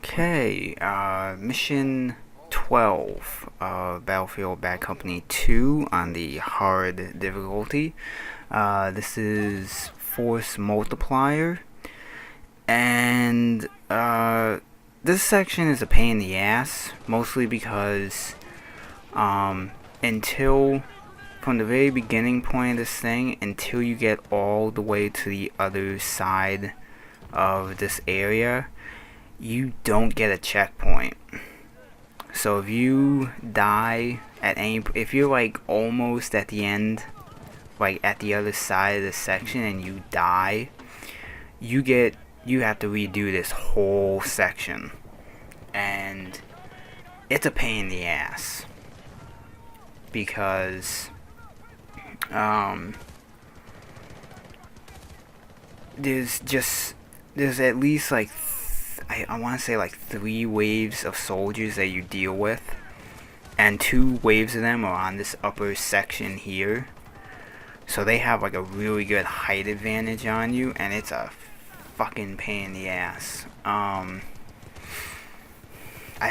Okay, mission 12, Battlefield Bad Company 2 on the hard difficulty. This is Force Multiplier, and this section is a pain in the ass, mostly because until from the very beginning point of this thing, until you get all the way to the other side of this area, you don't get a checkpoint. So if you die at any, if you're like almost at the end, like at the other side of the section, and you die, you have to redo this whole section, and it's a pain in the ass because um, there's at least like I want to say like 3 waves of soldiers that you deal with, and 2 waves of them are on this upper section here. So they have like a really good height advantage on you, and it's a fucking pain in the ass. I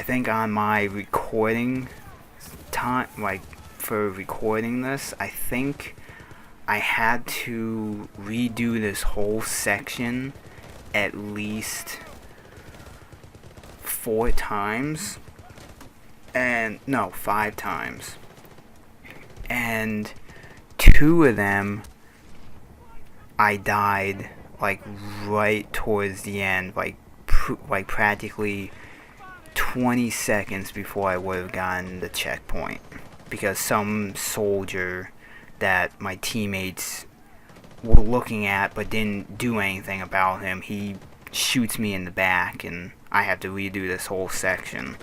think on my recording time, like for recording this, I think I had to redo this whole section at least 4 times, and no, 5 times, and 2 of them I died like right towards the end, like practically 20 seconds before I would have gotten the checkpoint, because some soldier that my teammates were looking at but didn't do anything about him, he shoots me in the back, and I have to redo this whole section.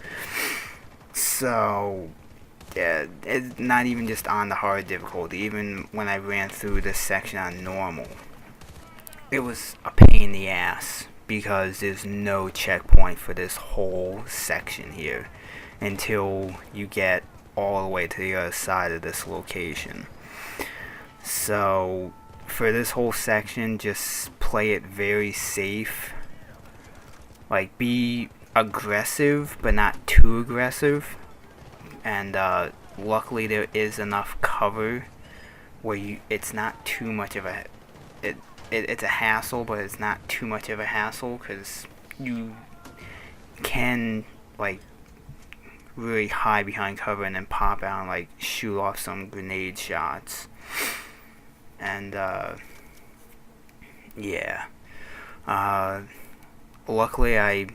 So, yeah, it's not even just on the hard difficulty. Even when I ran through this section on normal, it was a pain in the ass because there's no checkpoint for this whole section here until you get all the way to the other side of this location. So, for this whole section, just play it very safe. Like, be aggressive, but not too aggressive. And luckily there is enough cover where it's not too much of a it's a hassle, but it's not too much of a hassle, because you can like really hide behind cover and then pop out and like shoot off some grenade shots. And yeah, luckily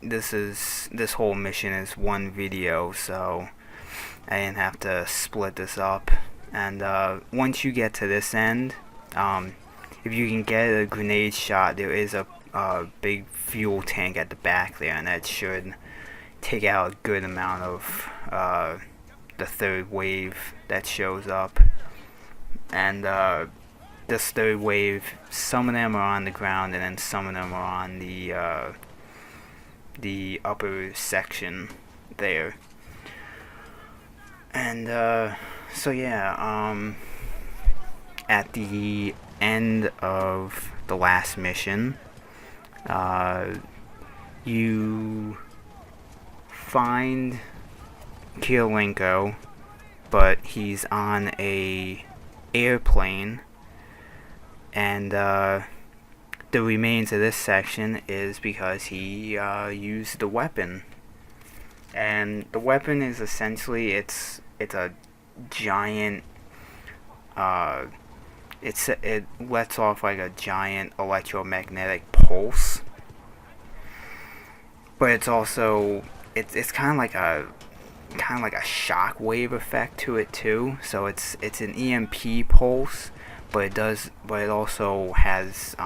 this whole mission is one video, so I didn't have to split this up. And once you get to this end, if you can get a grenade shot, there is a big fuel tank at the back there, and that should take out a good amount of the third wave that shows up. And this third wave, some of them are on the ground, and then some of them are on the upper section there. And so yeah, at the end of the last mission, you find Kirilenko, but he's on a airplane, and the remains of this section is because he used the weapon. And the weapon is essentially it's a giant it lets off like a giant electromagnetic pulse, but it's also it's kind of like a shock wave effect to it too. So it's an EMP pulse, but it also has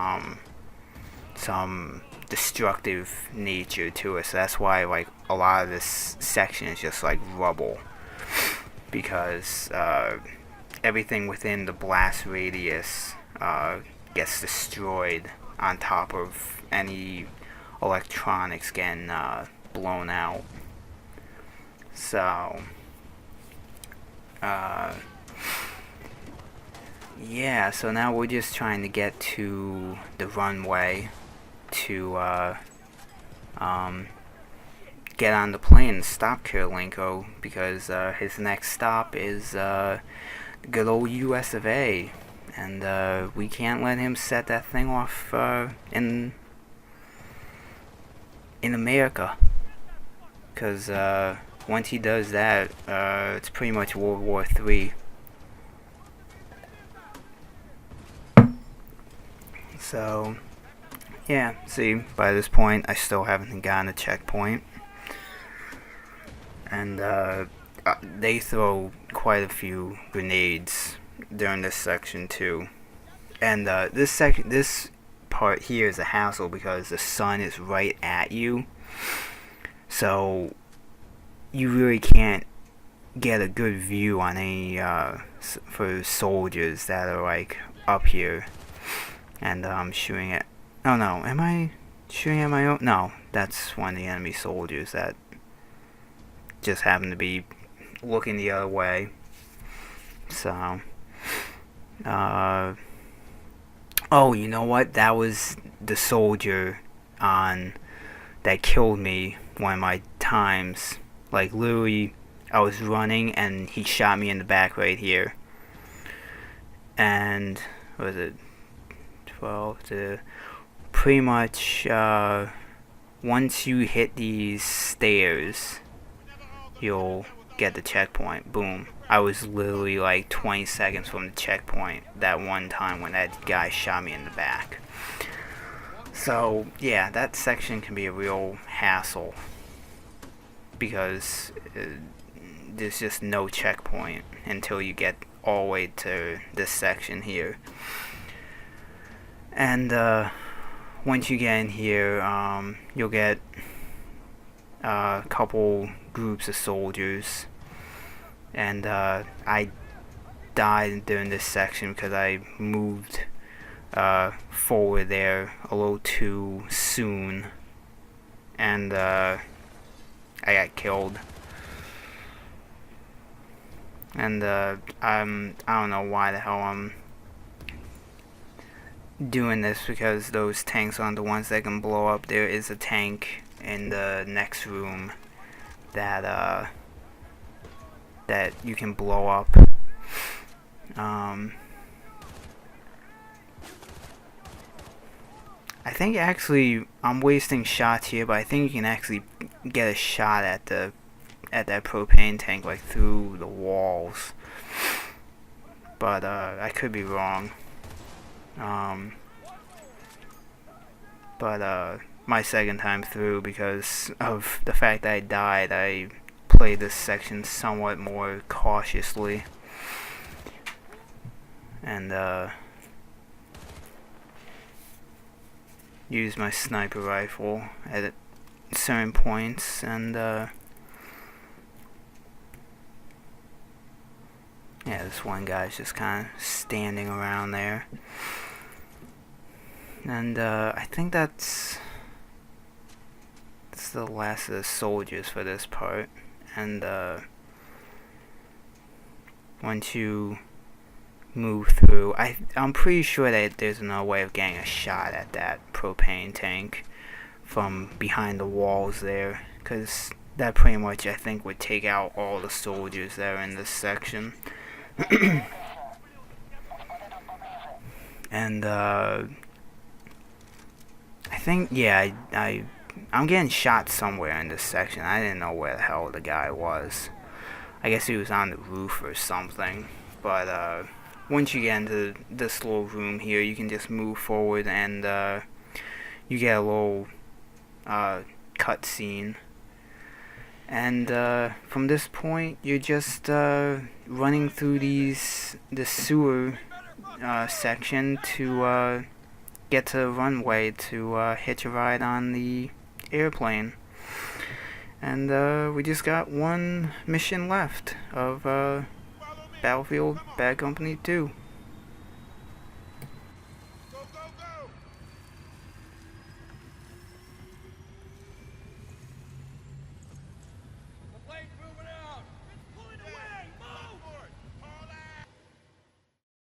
some destructive nature to it. So that's why like a lot of this section is just like rubble, because everything within the blast radius gets destroyed, on top of any electronics getting blown out. So yeah, so now we're just trying to get to the runway, to get on the plane and stop Kirilenko, because his next stop is good old US of A, and we can't let him set that thing off in America, because once he does that, it's pretty much World War III. So yeah, see, by this point I still haven't gotten a checkpoint, and they throw quite a few grenades during this section too. And this part here is a hassle because the sun is right at you, so you really can't get a good view on any for soldiers that are like up here. And I'm shooting at, oh no, am I shooting at my own? No, that's one of the enemy soldiers that just happened to be looking the other way. So oh, you know what, that was the soldier that killed me one of my times. Like literally, I was running and he shot me in the back right here. And what was it, 12 to pretty much once you hit these stairs, you'll get the checkpoint. Boom. I was literally like 20 seconds from the checkpoint that one time when that guy shot me in the back. So yeah, that section can be a real hassle because there's just no checkpoint until you get all the way to this section here. And once you get in here, you'll get a couple groups of soldiers, and I died during this section because I moved forward there a little too soon, and I got killed. And I don't know why the hell I'm doing this, because those tanks aren't the ones that can blow up. There is a tank in the next room that that you can blow up. I think actually I'm wasting shots here, but I think you can actually get a shot at that propane tank like through the walls. But I could be wrong. But my second time through, because of the fact that I died, I played this section somewhat more cautiously, and used my sniper rifle at certain points, and yeah, this one guy's just kind of standing around there. And I think that's the last of the soldiers for this part. And once you move through, I'm pretty sure that there's another way of getting a shot at that propane tank from behind the walls there, because that pretty much, I think, would take out all the soldiers that are in this section. And I think, yeah, I'm getting shot somewhere in this section. I didn't know where the hell the guy was. I guess he was on the roof or something. But once you get into this little room here, you can just move forward, and you get a little cut scene. And from this point, you're just running through the sewer section to get to the runway to hitch a ride on the airplane. And we just got one mission left of Battlefield Bad Company 2.